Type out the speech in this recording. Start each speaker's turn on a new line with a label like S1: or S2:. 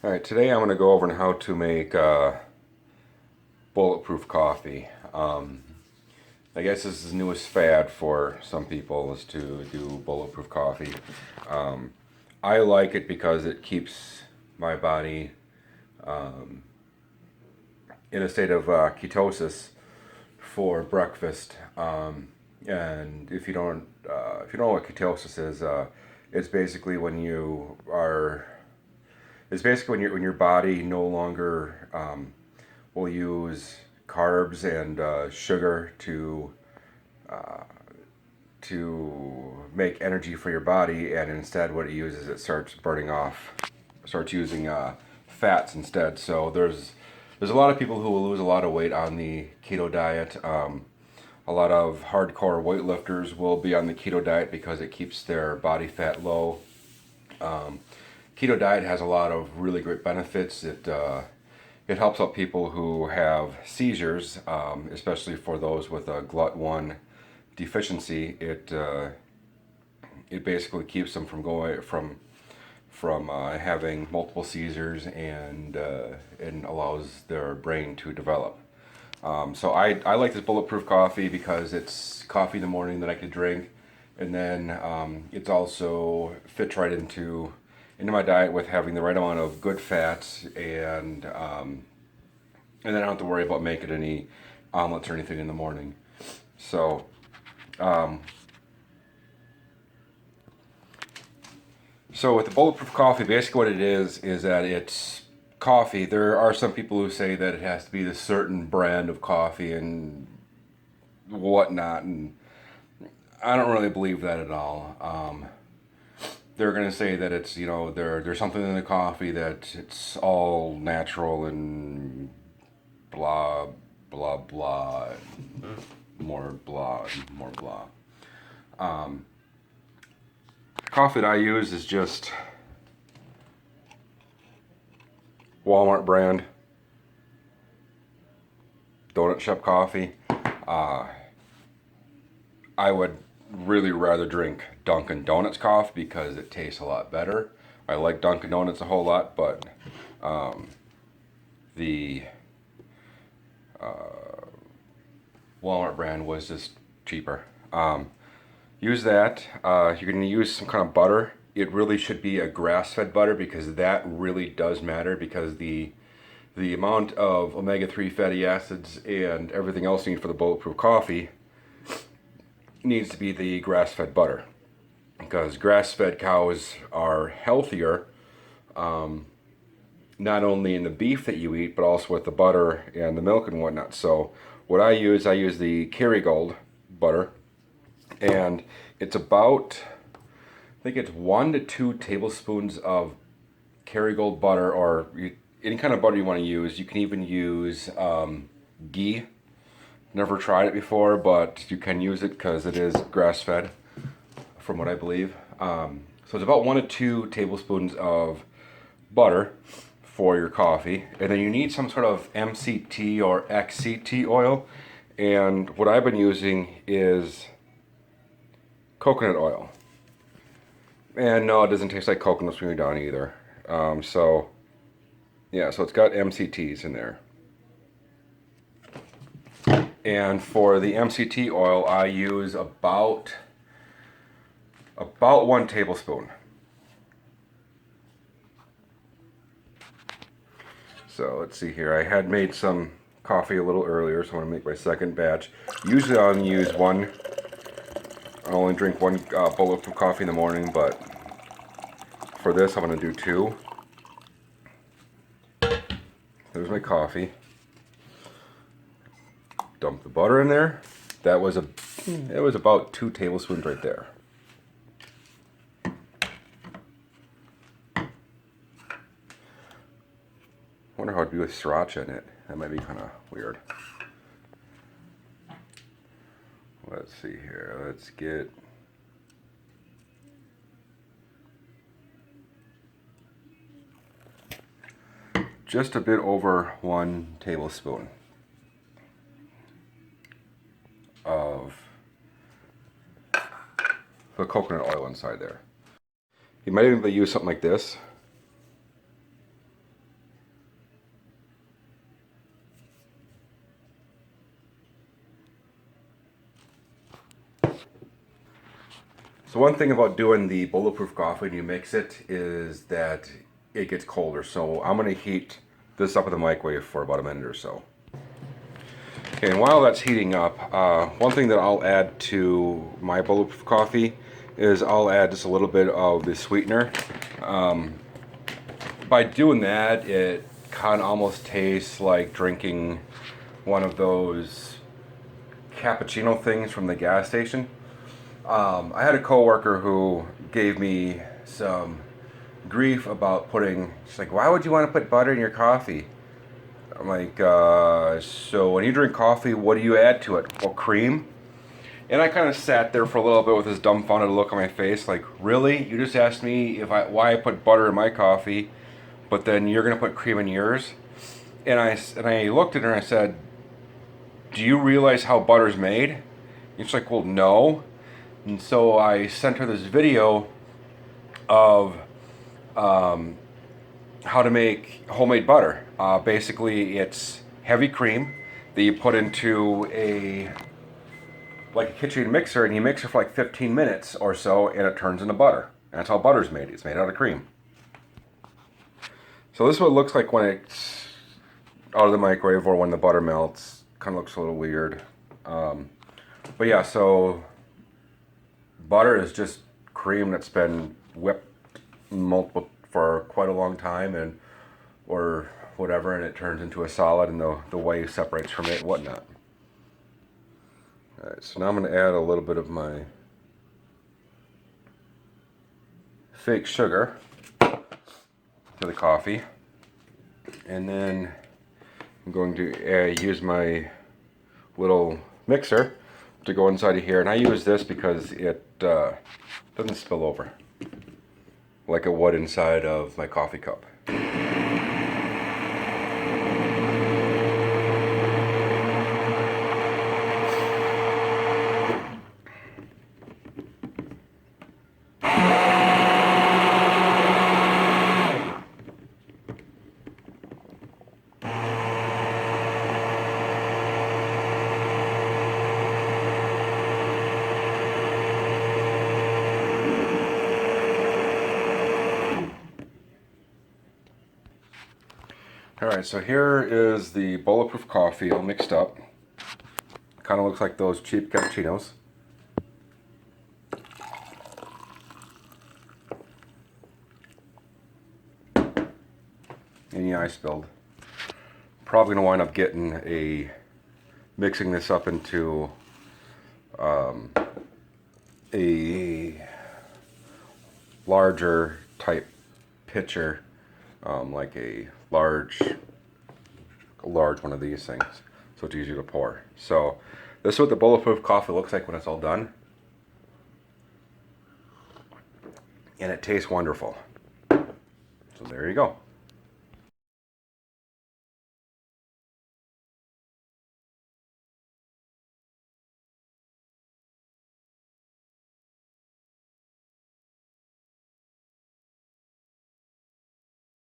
S1: Alright, today I'm going to go over on how to make bulletproof coffee. I guess this is the newest fad for some people is to do bulletproof coffee. Um, I like it because it keeps my body in a state of ketosis for breakfast. And if you don't know what ketosis is, it's basically when you are it's basically when your body no longer will use carbs and sugar to make energy for your body, and instead what it uses, it starts using fats instead. So there's a lot of people who will lose a lot of weight on the keto diet. A lot of hardcore weightlifters will be on the keto diet because it keeps their body fat low. Keto diet has a lot of really great benefits. It helps out people who have seizures, especially for those with a GLUT1 deficiency. It basically keeps them from going from having multiple seizures, and allows their brain to develop. So I like this bulletproof coffee because it's coffee in the morning that I could drink, and then it's also fits right into my diet with having the right amount of good fats, and then I don't have to worry about making any omelets or anything in the morning. So so with the bulletproof coffee, basically what it is that it's coffee. There are some people who say that it has to be this certain brand of coffee and whatnot, and I don't really believe that at all. They're going to say that it's, there's something in the coffee that it's all natural and blah blah blah, and more blah and more blah. Coffee that I use is just Walmart brand donut shop coffee. I would really rather drink Dunkin' Donuts coffee because it tastes a lot better. I like Dunkin' Donuts a whole lot, but the Walmart brand was just cheaper. Use that. You're going to use some kind of butter. It really should be a grass-fed butter because that really does matter, because the amount of omega-3 fatty acids and everything else you need for the bulletproof coffee needs to be the grass-fed butter, because grass-fed cows are healthier, not only in the beef that you eat but also with the butter and the milk and whatnot. So what I use the Kerrygold butter, and it's about, I think it's 1 to 2 tablespoons of Kerrygold butter, or any kind of butter you want to use. You can even use ghee. Never tried it before, but you can use it because it is grass-fed, from what I believe. So it's about 1 to 2 tablespoons of butter for your coffee, and then you need some sort of MCT or XCT oil, and what I've been using is coconut oil. And no, it doesn't taste like coconuts when you're done either. So yeah, so it's got MCTs in there. And for the MCT oil, I use about 1 tablespoon. So let's see here. I had made some coffee a little earlier, so I'm going to make my second batch. Usually I'll use one. I only drink one bulletproof coffee in the morning, but for this I'm going to do 2. There's my coffee. Dump the butter in there. It was about 2 tablespoons right there. Wonder how it'd be with sriracha in it. That might be kind of weird. Let's see here. Let's get just a bit over 1 tablespoon of the coconut oil inside there. You might even use something like this. So one thing about doing the bulletproof coffee when you mix it is that it gets colder. So I'm going to heat this up in the microwave for about a minute or so. Okay, and while that's heating up, one thing that I'll add to my bulletproof coffee is I'll add just a little bit of the sweetener. By doing that, it kind of almost tastes like drinking one of those cappuccino things from the gas station. I had a coworker who gave me some grief about she's like, why would you want to put butter in your coffee? I'm like, so when you drink coffee, what do you add to it? Well, cream. And I kind of sat there for a little bit with this dumbfounded look on my face, like, really? You just asked me why I put butter in my coffee, but then you're gonna put cream in yours? And I looked at her and I said, do you realize how butter's made? And she's like, well, no. And so I sent her this video of how to make homemade butter. Basically, it's heavy cream that you put into like a kitchen mixer, and you mix it for like 15 minutes or so, and it turns into butter. And that's how butter's made. It's made out of cream. So this is what it looks like when it's out of the microwave or when the butter melts. Kind of looks a little weird. But yeah, so butter is just cream that's been whipped for quite a long time, or whatever, and it turns into a solid, and the whey separates from it and whatnot. Alright, so now I'm going to add a little bit of my fake sugar to the coffee, and then I'm going to use my little mixer to go inside of here, and I use this because it doesn't spill over like it would inside of my coffee cup. Alright, so here is the bulletproof coffee all mixed up. Kind of looks like those cheap cappuccinos. And yeah, I spilled. Probably going to wind up mixing this up into a larger type pitcher, like a large one of these things, so it's easier to pour. So this is what the bulletproof coffee looks like when it's all done, and it tastes wonderful. So there you go.